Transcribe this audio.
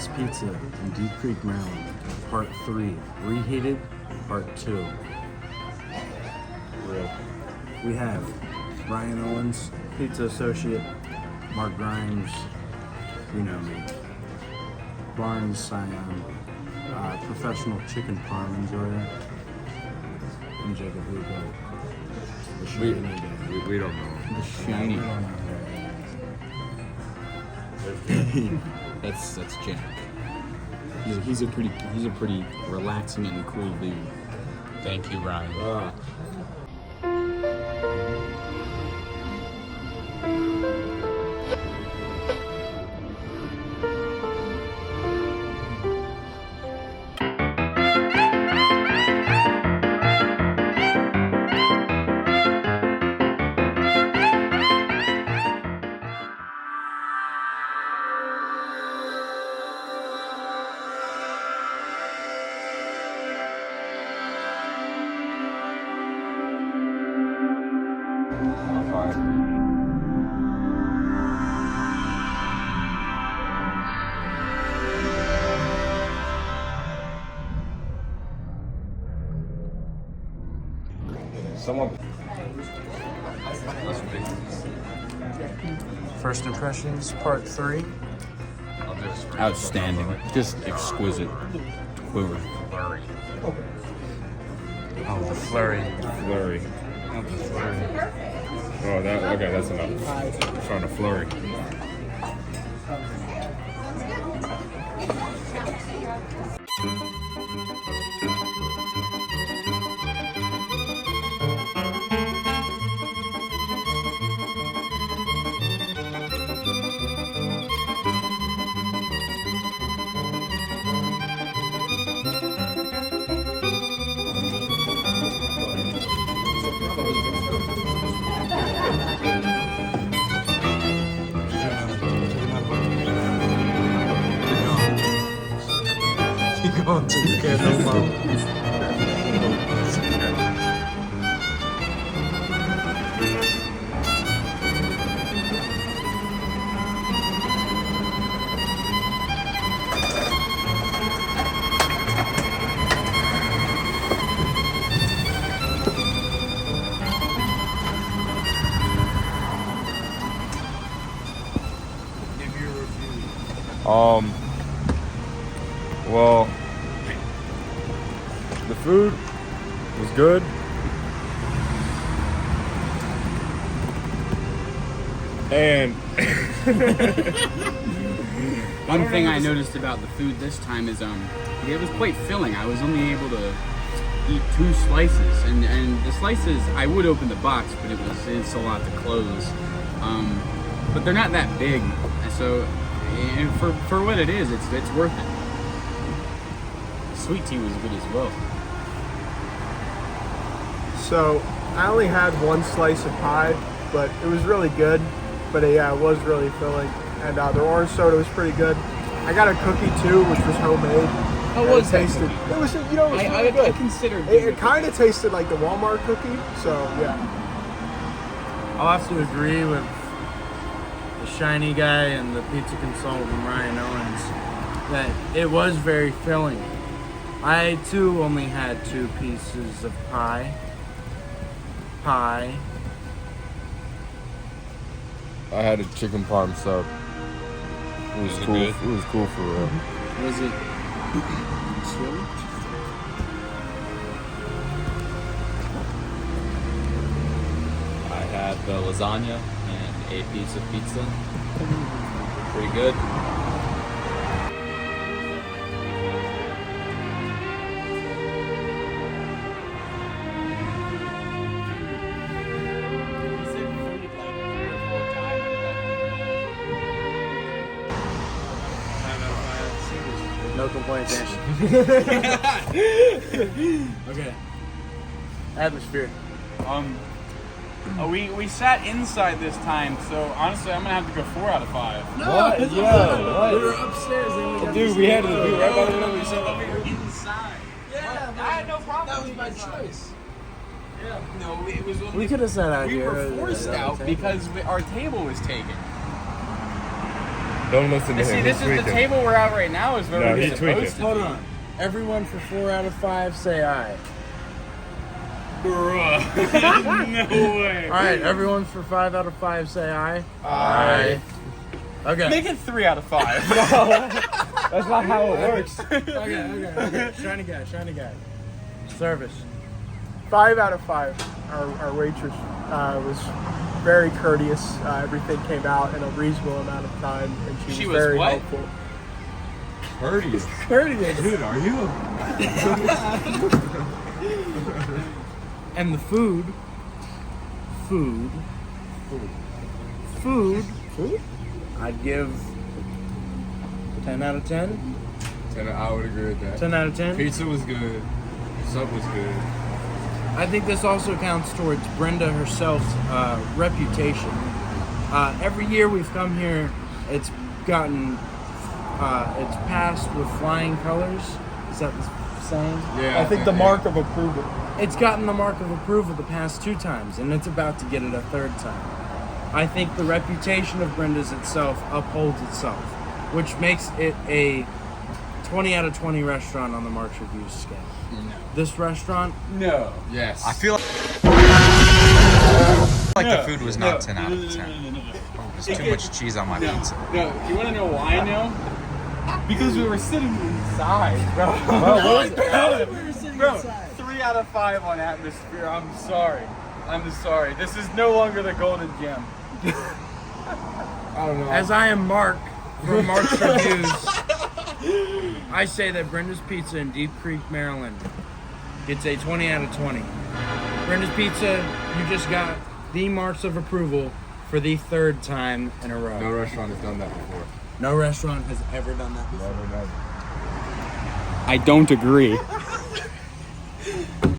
Brendas Pizza in Deep Creek, Maryland. Part 3. Reheated, Part 2. We have Ryan Owens, Pizza Associate, Mark Grimes, you know me, Barnes Scion, Professional Chicken Parm Enjoyer, and Jacob Lugo. We don't know. The shiny. That's Jack. He's a pretty relaxing and cool dude. Thank you, Ryan. First impressions, Part 3. Outstanding. Just exquisite. Quiver. Oh, the flurry. Flurry. Oh, that's enough. I'm trying to flurry. Going to the candle. Give your review. Well, the food was good. And One thing I noticed about the food this time is it was quite filling. I was only able to eat 2 slices, and the slices I would open the box, but it's a lot to close. But they're not that big, so and for what it is, it's worth it. Sweet tea was good as well. So I only had 1 slice of pie, but it was really good. But yeah, it was really filling, and the orange soda was pretty good. I got a cookie too, which was homemade. How was that tasted? cookie? It was, it was really good. I considered It kind of tasted like the Walmart cookie. So yeah. I'll have to agree with the shiny guy and the pizza consultant Ryan Owens that it was very filling. I too only had 2 pieces of pie. I had a chicken parm sub. It was cool. good? It was cool for real. Was it chili? I had the lasagna and a piece of pizza. Pretty good. No complaints, Ash. Okay. Atmosphere. We sat inside this time, so honestly, I'm gonna have to go 4 out of 5. What? Yo, We were upstairs and we got Dude, we had to be right by the window. We said, Inside. Yeah, I had no problem. That was my choice. Yeah. No, it was. We could have sat out We here. were forced out because our table was taken. Don't listen to See, him. this He's is the tweaking. table we're at right now. Is where No, we're he's tweaking. supposed to Hold be. on. Everyone for 4 out of 5 say aye. Bruh. No way. All right, everyone for 5 out of 5 say aye. Aye. Okay. Make it 3 out of 5. That's not how it works. Okay. Shiny guy. Service. 5 out of 5. Our waitress was very courteous. Everything came out in a reasonable amount of time, and She she was was very what? helpful. Courteous. Courteous. Dude, are you? And the food. I'd give 10 out of 10. 10, I would agree with that. 10 out of 10. Pizza was good. Sub was good. I think this also counts towards Brenda herself's reputation. Every year we've come here, it's gotten, it's passed with flying colors. Is that the saying? Yeah. I think the mark of approval. It's gotten the mark of approval the past 2 times, and it's about to get it a 3rd time. I think the reputation of Brenda's itself upholds itself, which makes it a 20 out of 20 restaurant on the Mark's Reviews scale. No. This restaurant, No. Yes. I feel like the food was not 10 out of 10. Oh, there's too much cheese on my pizza. No. You want to know why I know? Because we were sitting inside, bro. Bro, 3 out of 5 on atmosphere. I'm sorry. This is no longer the golden gem. I don't know. as I am Mark from Mark's Reviews, I say that Brenda's Pizza in Deep Creek, Maryland gets a 20 out of 20. Brenda's Pizza, you just got the marks of approval for the 3rd time in a row. No restaurant has done that before. No restaurant has ever done that before. Never. I don't agree.